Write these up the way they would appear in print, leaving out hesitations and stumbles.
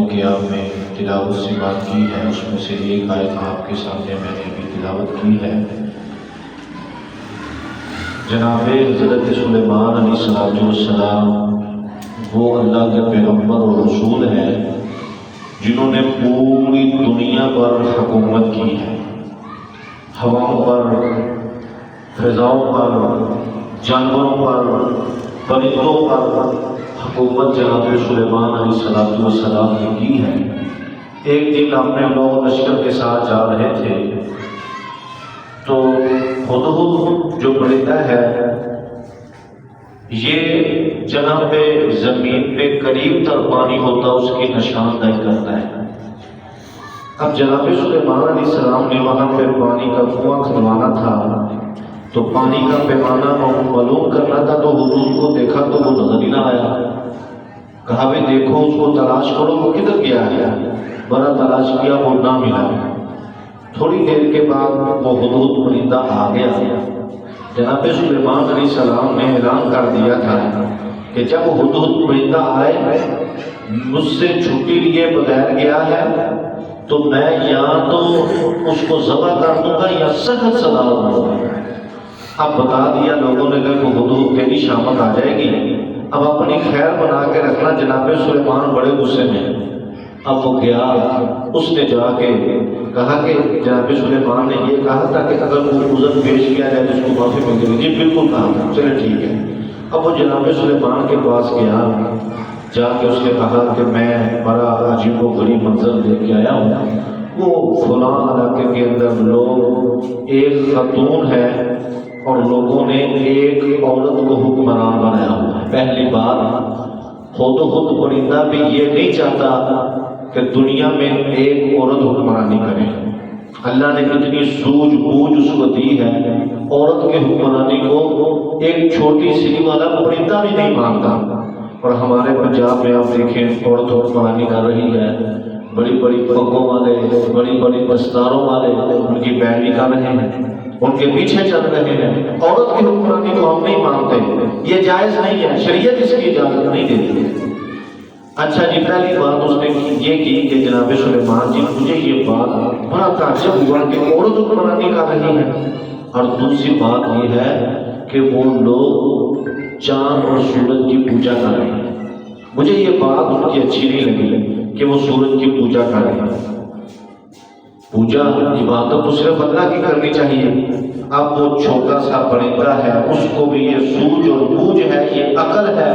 قیام میں تلاوت سے بات کی ہے، اس میں سے ایک آیت آپ کے سامنے میں نے بھی تلاوت کی ہے۔ جناب حضرت سلیمان علیہ السلام وہ اللہ کے پیغمبر اور رسول ہیں جنہوں نے پوری دنیا پر حکومت کی ہے، ہواؤں پر، فضاؤں پر، جانوروں پر، پرندوں پر حکومت جناب سلیمان علیہ السلام نے کی ہے۔ ایک دن اپنے لوگ لشکر کے ساتھ جا رہے تھے تو ہدہد جو پرندہ ہے یہ جہاں پہ زمین پہ قریب تر پانی ہوتا ہے اس کی نشاندہی کرتا ہے۔ اب جناب سلیمان علیہ السلام نے وہاں پہ پانی کا کنواں کھدوانا تھا تو پانی کا پیمانہ معلوم کرنا تھا، تو ہدہد کو دیکھا تو وہ نظر ہی نہ آیا۔ کہا بھی دیکھو اس کو تلاش کرو، وہ کدھر گیا ہے؟ بڑا تلاش کیا، وہ نہ ملا۔ تھوڑی دیر کے بعد وہ ہدہد پرندہ آ گیا۔ جناب سلیمان علیہ السلام نے اعلان کر دیا تھا کہ جب ہدہد پرندہ آئے مجھ سے چھٹی لیے بغیر گیا ہے تو میں یا تو اس کو ذبح کر دوں گا یا سخت سزا دوں گا۔ اب بتا دیا لوگوں نے کہ وہ ہدہد تیری شامت آ جائے گی، اب اپنی خیر بنا کے رکھنا۔ جناب سلیمان بڑے غصے میں، اب وہ گیا، اس نے جا کے کہا کہ جناب سلیمان نے یہ کہا تھا کہ اگر وہ عذر پیش کیا جائے تو اس کو معافی مل جائے گی۔ جی بالکل کہا، چلے ٹھیک ہے۔ اب وہ جناب سلیمان کے پاس گیا، جا کے اس نے کہا کہ میں بڑا عجیب و غریب منظر دیکھ کے آیا ہوں، وہ فلاں علاقے کے اندر لوگ ایک خاتون ہے اور لوگوں نے ایک عورت کو حکمران بنایا ہوا ہے۔ پہلی بات خود پرندہ بھی یہ نہیں چاہتا کہ دنیا میں ایک عورت حکمرانی کرے۔ اللہ نے اتنی سوجھ بوجھ اس کو دی ہے، عورت کے حکمرانی کو ایک چھوٹی سی والا پرندہ بھی نہیں مانتا۔ اور ہمارے پنجاب میں آپ دیکھیں عورت حکمرانی کر رہی ہے، بڑی بڑی پگوں والے، بڑی بڑی دستاروں والے ان کی پیروی کر رہے ہیں، ان کے پیچھے چل رہے ہیں۔ عورت کی حکمرانی کو ہم نہیں مانتے، یہ جائز نہیں ہے، شریعت اس کی اجازت نہیں دیتی۔ اچھا جی، پہلی بات اس نے یہ کی کہ جناب سلیمان جی مجھے یہ بات بڑا تعجب ہوا کہ عورت حکمرانی کر رہی ہے، اور دوسری بات یہ ہے کہ وہ لوگ چاند اور سورج کی پوجا کر رہے ہیں۔ مجھے یہ بات ان کی اچھی نہیں لگی کہ وہ سورج کی پوجا کر رہے ہیں۔ پوجا عبادت تو صرف اللہ کی کرنی چاہیے۔ اب وہ چھوٹا سا پرندہ ہے، اس کو بھی یہ سوجھ اور بوجھ ہے، یہ عقل ہے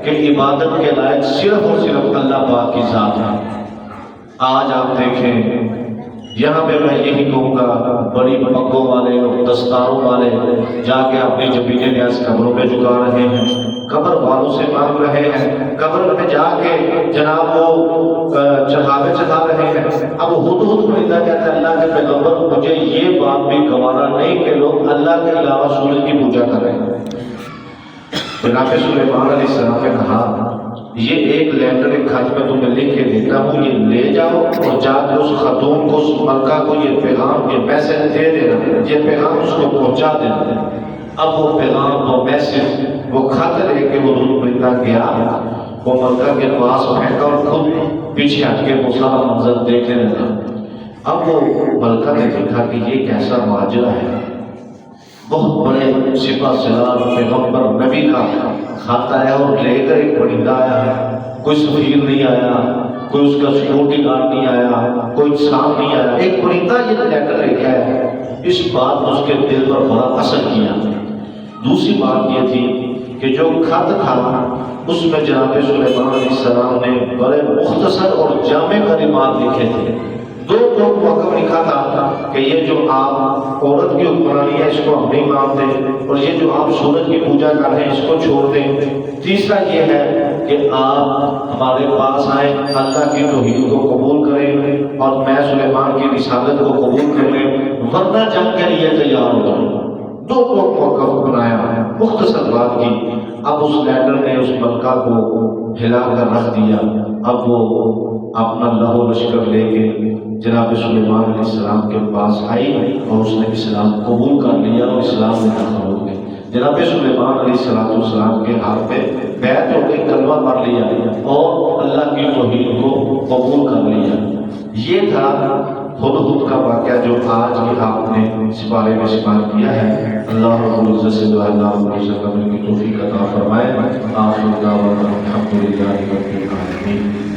کہ عبادت کے لائق صرف اور صرف اللہ پاک کی ذات ہے۔ آج آپ دیکھیں یہاں پہ میں یہی کہوں گا، بڑی پگوں والے اور دستاروں والے جا کے اپنی جبینے نیاز قبروں پہ جھکا رہے ہیں، قبر والوں سے مانگ رہے ہیں، قبر میں جا کے جناب وہ چڑھاوے چڑھا رہے ہیں۔ اب ہدہد پرندہ کہتا ہے اللہ کے پیغمبر مجھے یہ بات بھی گوارا نہیں کہ لوگ اللہ کے علاوہ سورج کی پوجا کر رہے ہیں۔ جناب سلیمان علیہ السلام نے کہا یہ ایک لیٹر ایک خط میں تمہیں لکھ کے دیتا ہوں، یہ لے جاؤ اور جا کے اس خاتون کو، اس ملکہ کو یہ پیغام، یہ میسج دے دینا، یہ پیغام اس کو پہنچا دینا۔ اب وہ پیغام، وہ میسج، وہ خط لے کے وہ ہدہد پرندہ گیا، وہ ملکہ کے پاس پھینکا اور خود پیچھے ہٹ کے وہ سارا منظر دیکھنے لگا۔ اب وہ ملکہ نے دیکھا کہ یہ کیسا ماجرا ہے، بہت بڑے سپہ سالار پیغمبر نبی کا خط آیا اور لے کر ایک پرندہ آیا ہے، کوئی سفیر نہیں آیا، کوئی اس کا سیکورٹی گارڈ نہیں آیا، کوئی انسان نہیں آیا، ایک پرندہ یہ لیٹر لے کے آیا ہے۔ اس بات نے اس کے دل پر بڑا اثر کیا۔ دوسری بات یہ تھی کہ جو خط تھا اس میں جناب سلیمان علیہ السلام نے بڑے مختصر اور جامع کلمات لکھے تھے۔ دو وقت لکھا تھا کہ یہ جو آپ عورت کی حکمرانی ہے اس کو ہم نہیں مانتے، اور یہ جو آپ سورج کی پوجا کر رہے ہیں اس کو چھوڑ دیں۔ تیسرا یہ ہے کہ آپ ہمارے پاس آئیں، اللہ کی توحید کو قبول کریں اور میں سلیمان کی رسالت کو قبول کریں، ورنہ جنگ کے لیے تیار ہو جائیں۔ دو موقف بنایا، مختصر بات کی۔ اب اس لیٹر نے اس ملکہ کو ہلا کر رکھ دیا۔ اب وہ اپنا لہو لشکر لے کے جناب سلیمان علیہ السلام کے پاس آئی اور اس نے اسلام قبول کر لیا اور اسلام میں داخل ہو گئے۔ جناب سلیمان علیہ السلام کے ہاتھ پہ بیعت ہو گئی، کلمہ پڑھ لیا اور اللہ کی توحید کو قبول کر لیا۔ یہ تھا ہدہد کا واقعہ جو آج بھی آپ نے اس بارے میں شمار کیا ہے۔ اللہ رب العزت سے دعا اللہ رب العزت کی توفیق عطا فرمائے۔ آخر دعوانا الحمدللہ رب العالمین۔